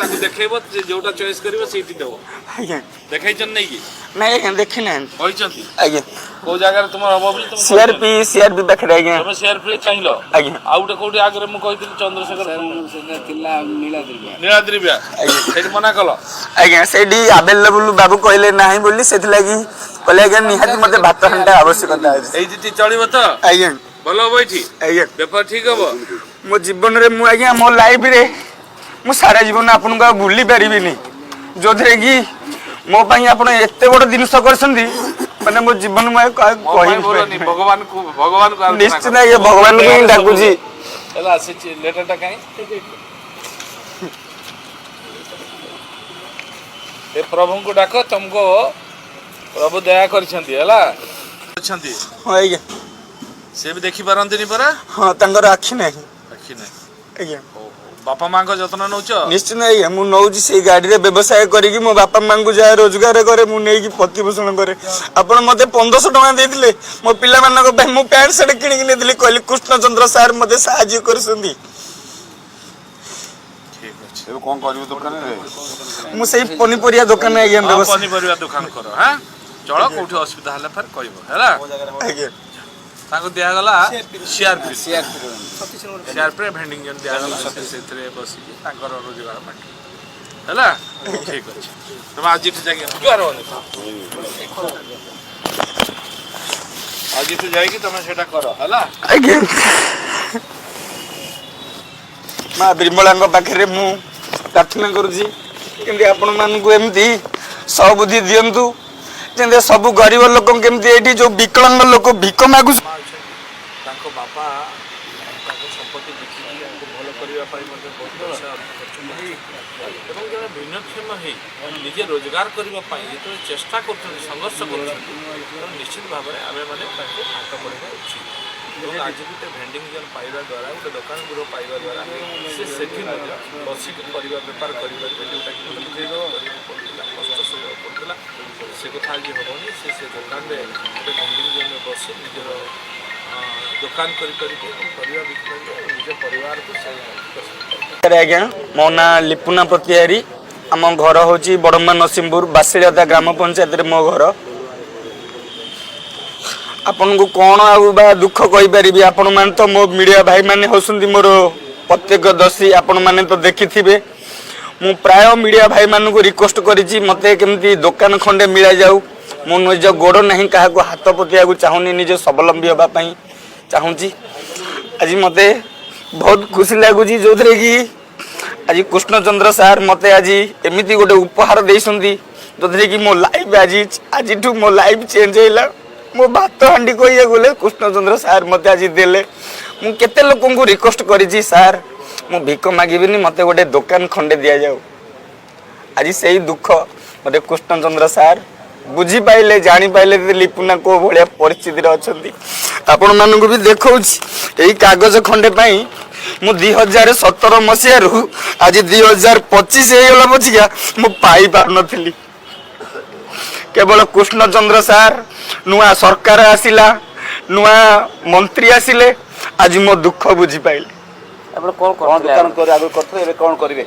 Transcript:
ताको देखैबो जे जोटा चॉइस करबो सेठी देबो आज्ञा देखाइछन नै कि नहीं आज्ञा देखि ना होइछंती आज्ञा को जगह तुम हबो बोली तुम सीआरपी पाखरे आज्ञा तुम सीआरपी चाहिलो आज्ञा आउटे कोठी आगरे मु कहिथिल चंद्रशेखर तिल्ला नीलाद्री बिया सेठी मना कलो आज्ञा सेठी अवेलेबल बाबू कहले नाही बोली सेथि लागि कहले आज्ञा निहाती मते भात हंडा आवश्यकता अछि एई जिति चलिबो त आज्ञा भलो बैठी आज्ञा बेपार ठीक हबो मो जीवन रे मु आज्ञा मो लाइफ रे मु सारा जीवन आपन को भूली परिबिनी जोथरे कि मो पई आपन एते बड़ जिनिस करसंदी माने मो जीवन में कहि बोलनी भगवान को निश्चित ये भगवान को ही डाकू जी एला से लेटर टा काई ए प्रभु को डाको तुमको प्रभु दया करछंती हला करछंती हां आज्ञा से भी देखि पारंतनी परा हां तंगर आखि नहीं आखि नहीं आज्ञा बापा मां को जतन नउछ निश्चित आज्ञा मु नउजी से गाड़ी रे व्यवसाय करी कि मो बापा मां को जाय रोजगार करे मु नेकी प्रतिपोषण करे आपण मते 1500 टका देथिले मो पिला मानक पे मु पैंट शर्ट किनि कि नेथिले कहली कृष्णचंद्र सर मते सहाय्य करसंदी ठीक अछि ଏବେ କଣ କରିବୁ ଦୋକାନରେ मु सही पनीपरिया दुकान में आज्ञा व्यवसाय पनीपरिया दुकान करो हां चलो कोठी असुविधा हला फेर कहबो हैला आज्ञा ताको दिया गला सीआरपी भेंडिंग जन दिया गला सेथरे बसी कि ताकर रोजगार पाटी हैला ठीक अछि तुम आज इठ जाके जुआर होने आज इठ जाई कि तुम सेटा करो हैला आज्ञा मां बिरमलांग पाखरे मु प्रार्थना करूजी केंदे आपण मान को एमती सब बुद्धि दियंतु जेंदे सब गरीब लोक केमती एठी जो विकलांग लोक भिक मागु ताको बापा ताको संपत्ति बिकी हमको भलो करिया पाई मते बहुत पैसा এবং যারা ভিন্নক্ষম হই নিজে রোজগার করিবা পাই তো চেষ্টা করছেন সংঘর্ষ করছেন নিশ্চিত ভাবে আমি মানে তাকে আগ বঢ়াইবা উচিত এবং আজ গুতে ভেন্ডিং জন পাইবা দ্বারা গোটে দোকান গুলো পাইবা দ্বারা সে সেটি মধ্যে বসিক করিবা ব্যাপার করিবা যেটা কি কষ্ট সহ পড়লা সে কথা আজ হবনি সে দোকান রে গোটে ভেন্ডিং জন বসে নিজের দোকান করি परिवार बिक्री निज परिवार को अरे आज्ञा मो ना लिपुना प्रतिहारी आम घर हूँ बड़म्बा नरसिंहपुर बासिड़ाता ग्राम पंचायत रे मो घर आपन को कौन आ दुख कहीपरि आपण मैंने तो मो मीडिया भाई मैंने हसुंदी मोर प्रत्येक दर्शी आपण मैंने तो देखि मु प्राय मीडिया भाई मान को रिक्वेस्ट करी मते केमती दुकान खंडे मिला जाऊ मो निज गोड़ नहीं क्या हाथ पतिया चाहूनी निज स्वावलंबी हाँपाई चाहूँगी आज मते बहुत खुशी लगुच जो थे कि आज कृष्णचंद्र सार मते आज एमती गोटे उपहार देती जो थे कि मो लाइफ आज मो लाइफ चेंज है मो भात हांडी कही गले कृष्णचंद्र सार मते आज देले मु केते लोक को रिक्वेस्ट करी सार मु भिक मागिबिनी मते गोटे दुकान खंडे दिया जाऊ आज से दुख मते कृष्णचंद्र सार बुझी पाइले जानी पाइले लिपुना को भाया परिस्थिति अच्छा आपण मानक भी देखा यही कागज खंडे पाई मु 2017 मसीह आज 2025 होगला पछिका मु पाई पार नथिली केवल कृष्णचंद्र सार नुआ सरकार आसिला नुआ मंत्री आसिले आज मो दुख बुझी पाइले ଆପଣ କଣ ଦୁକାନ କରି ଆଗରୁ କରିଥିଲେ ଏବେ କଣ କରିବେ?